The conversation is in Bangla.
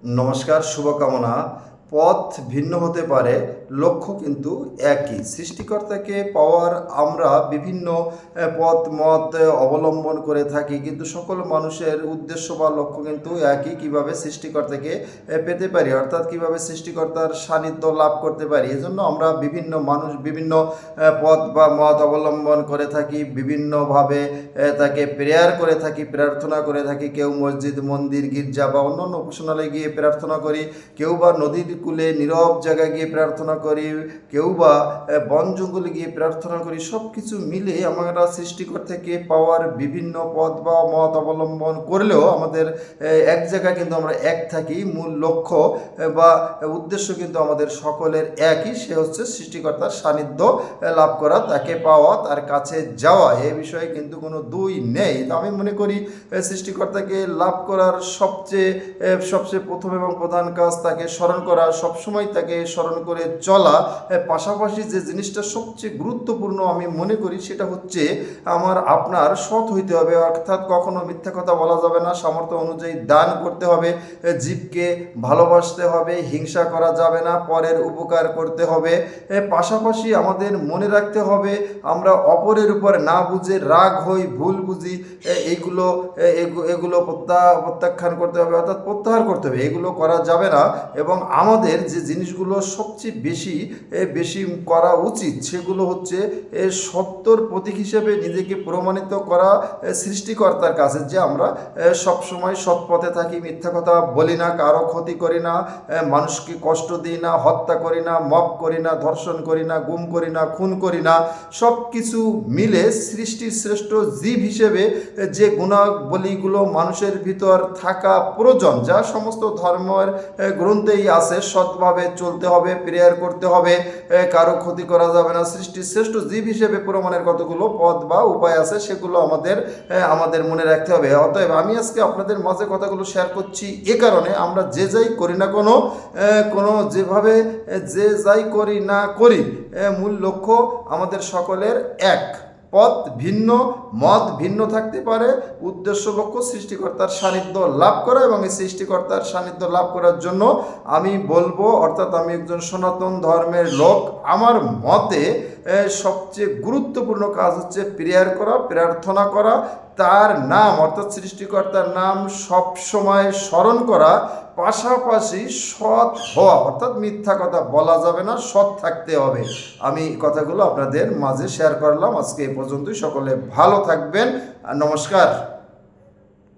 নমস্কার, শুভকামনা। পথ ভিন্ন হতে পারে, লক্ষ্য কিন্তু একই। সৃষ্টিকর্তাকে পাওয়ার আমরা বিভিন্ন পথ মত অবলম্বন করে থাকি, কিন্তু সকল মানুষের উদ্দেশ্য বা লক্ষ্য কিন্তু একই। কিভাবে সৃষ্টিকর্তাকে পেতে পারি, অর্থাৎ কিভাবে সৃষ্টিকর্তার সান্নিধ্য লাভ করতে পারি, এজন্য আমরা বিভিন্ন মানুষ বিভিন্ন পথ বা মত অবলম্বন করে থাকি, বিভিন্নভাবে তাকে প্রেয়ার করে থাকি, প্রার্থনা করে থাকি। কেউ মসজিদ, মন্দির, গির্জা বা অন্যান্য উপাসনালয়ে গিয়ে প্রার্থনা করি, কেউ বা নদীর কূলে নীরব জায়গায় গিয়ে প্রার্থনা করি, কেউ বা বন জঙ্গলে গিয়ে প্রার্থনা করি। সব কিছু মিলে আমরা সৃষ্টিকর্তাকে পাওয়ার বিভিন্ন পথ বা মত অবলম্বন করলেও আমাদের এক জায়গায় কিন্তু আমরা এক থাকি। মূল লক্ষ্য বা উদ্দেশ্য কিন্তু আমাদের সকলের একই, সে হচ্ছে সৃষ্টিকর্তার সান্নিধ্য লাভ করা, তাকে পাওয়া, তার কাছে যাওয়া। এ বিষয়ে কিন্তু কোনো দুই নেই। তো আমি মনে করি সৃষ্টিকর্তাকে লাভ করার সবচেয়ে প্রথম এবং প্রধান কাজ তাকে স্মরণ করা, সবসময় তাকে স্মরণ করে চলা। পাশাপাশি যে জিনিসটা সবচেয়ে গুরুত্বপূর্ণ আমি মনে করি, সেটা হচ্ছে আপনার সৎ হইতে হবে, অর্থাৎ কখনো মিথ্যা কথা বলা যাবে না, সামর্থ্য অনুযায়ী দান করতে হবে, জীবকে ভালোবাসতে হবে, হিংসা করা যাবে না, পরের উপকার করতে হবে। পাশাপাশি আমাদের মনে রাখতে হবে আমরা অপরের উপর না বুঝে রাগ হই, ভুল বুঝি, এইগুলো এগুলো প্রত্যাখ্যান করতে হবে, অর্থাৎ প্রত্যাহার করতে হবে। এগুলো করা যাবে না। এবং আমাদের যে জিনিসগুলো সবচেয়ে বেশি করা উচিত, সেগুলো হচ্ছে সত্যর প্রতীক হিসেবে নিজেকে প্রমাণিত করা সৃষ্টিকর্তার কাছে, যে আমরা সবসময় সৎ পথে থাকি, মিথ্যা কথা বলি না, কারো ক্ষতি করি না, মানুষকে কষ্ট দিই না, হত্যা করি না, মব করি না, ধর্ষণ করি না, গুম করি না, খুন করি না। সব কিছু মিলে সৃষ্টির শ্রেষ্ঠ জীব হিসেবে যে গুণাবলীগুলো মানুষের ভিতর থাকা প্রয়োজন, যা সমস্ত ধর্মের গ্রন্থেই আছে, সৎভাবে চলতে হবে, প্রেয়ার করতে হবে, কারো ক্ষতি করা যাবে না। সৃষ্টির শ্রেষ্ঠ জীব হিসেবে প্রমাণের কতগুলো পথ বা উপায় আছে, সেগুলো আমাদের মনে রাখতে হবে। অতএব আমি আজকে আপনাদের মাঝে কথাগুলো শেয়ার করছি এ কারণে, আমরা যে যাই করি না যেভাবে যে যাই করি না করি, মূল লক্ষ্য আমাদের সকলের এক। পথ ভিন্ন, মত ভিন্ন থাকতে পারে, উদ্দেশ্য লক্ষ্য সৃষ্টিকর্তার সান্নিধ্য লাভ করা। এবং এই সৃষ্টিকর্তার সান্নিধ্য লাভ করার জন্য আমি বলবো, অর্থাৎ আমি একজন সনাতন ধর্মের লোক, আমার মতে সবচেয়ে গুরুত্বপূর্ণ কাজ হচ্ছে প্রেয়ার করা, প্রার্থনা করা, তার নাম অর্থাৎ সৃষ্টিকর্তার নাম সব সময় স্মরণ করা, পাশাপাশি সৎ হওয়া, অর্থাৎ মিথ্যা কথা বলা যাবে না, সৎ থাকতে হবে। আমি কথাগুলো আপনাদের মাঝে শেয়ার করলাম। আজকে এই পর্যন্তই। সকলে ভালো থাকবেন। নমস্কার।